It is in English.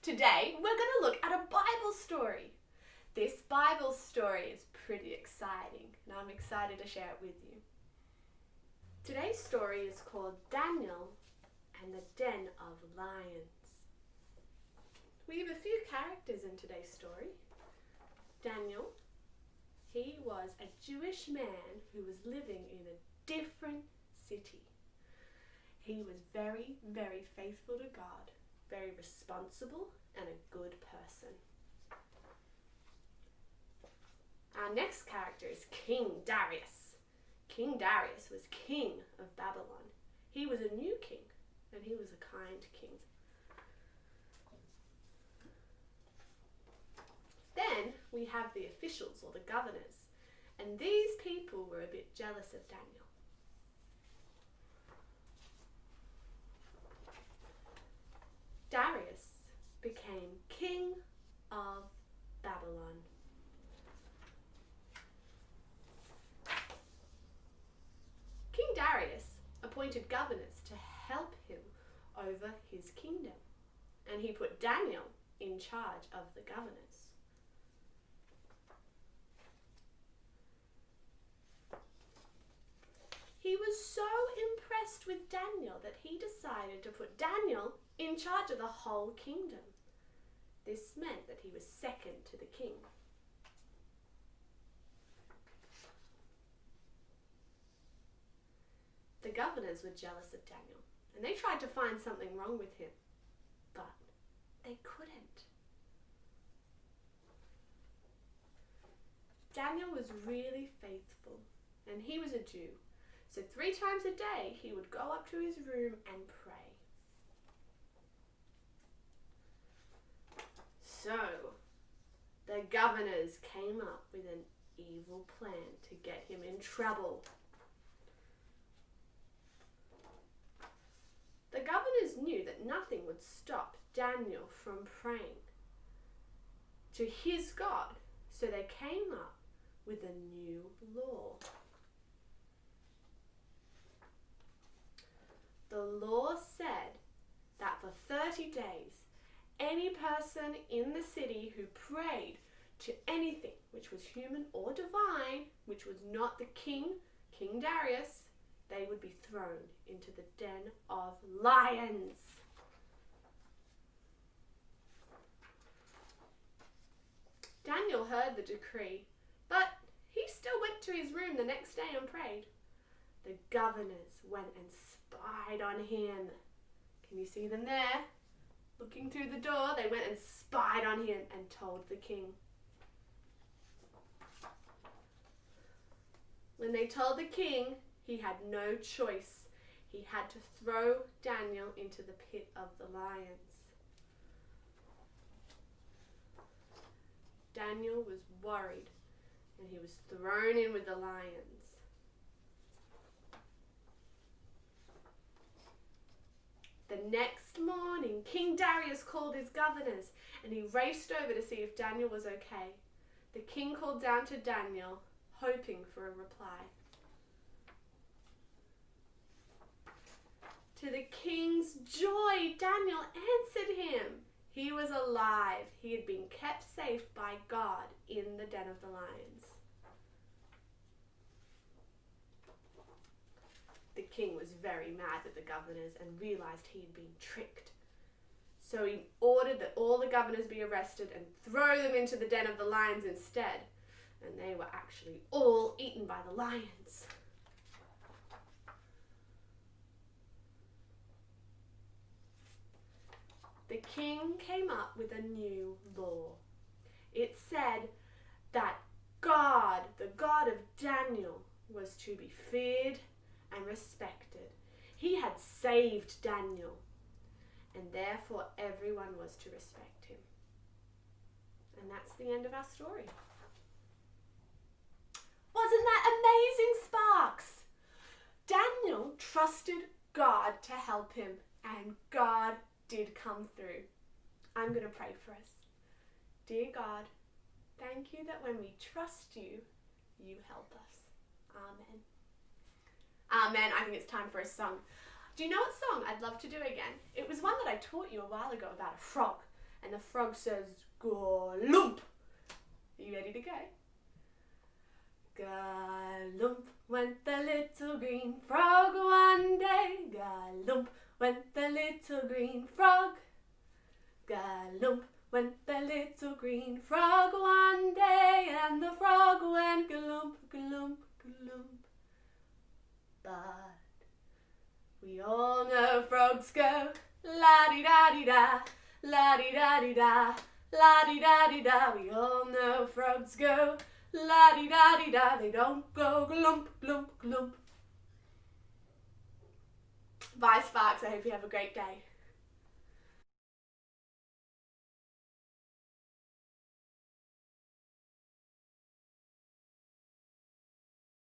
Today, we're going to look at a Bible story. This Bible story is pretty exciting, and I'm excited to share it with you. Today's story is called Daniel and the Den of Lions. We have a few characters in today's story. Daniel, he was a Jewish man who was living in a different city. He was very, very faithful to God, very responsible, and a good person. Our next character is King Darius. King Darius was king of Babylon. He was a new king, and he was a kind king. Then we have the officials, or the governors, and these people were a bit jealous of Daniel. Darius became king of Babylon. King Darius appointed governors to help him over his kingdom, and he put Daniel in charge of the governors. He was so impressed with Daniel that he decided to put Daniel in charge of the whole kingdom. This meant that he was second to the king. The governors were jealous of Daniel, and they tried to find something wrong with him, but they couldn't. Daniel was really faithful, and he was a Jew. So 3 times a day he would go up to his room and pray. So the governors came up with an evil plan to get him in trouble. The governors knew that nothing would stop Daniel from praying to his God, so they came up with a new law. The law said that for 30 days, any person in the city who prayed to anything which was human or divine, which was not the king, King Darius, they would be thrown into the den of lions. Daniel heard the decree, but he still went to his room the next day and prayed. The governors went and spied on him. Can you see them there? Looking through the door, they went and spied on him and told the king. When they told the king, he had no choice. He had to throw Daniel into the pit of the lions. Daniel was worried, and he was thrown in with the lions. The next morning, King Darius called his governors, and he raced over to see if Daniel was okay. The king called down to Daniel, hoping for a reply. To the king's joy, Daniel answered him. He was alive. He had been kept safe by God in the den of the lions. The king was very mad at the governors and realized he had been tricked. So he ordered that all the governors be arrested and throw them into the den of the lions instead. And they were actually all eaten by the lions. The king came up with a new law. It said that God, the God of Daniel, was to be feared and respected. He had saved Daniel, and therefore everyone was to respect him. And that's the end of our story. Wasn't that amazing, Sparks? Daniel trusted God to help him, and God did come through. I'm going to pray for us. Dear God, thank you that when we trust you, you help us. Amen. Amen. I think it's time for a song. Do you know what song I'd love to do again? It was one that I taught you a while ago about a frog. And the frog says, "Galump." Are you ready to go? Galump went the little green frog one day. Galump went the little green frog. Galump went the little green frog one day, and the frog went galump, galump, galump. But we all know frogs go la-di-da-di-da, la-di-da-di-da, la-di-da-di-da. We all know frogs go la-di-da-di-da. They don't go glump, glump, glump. Bye, Sparks. I hope you have a great day.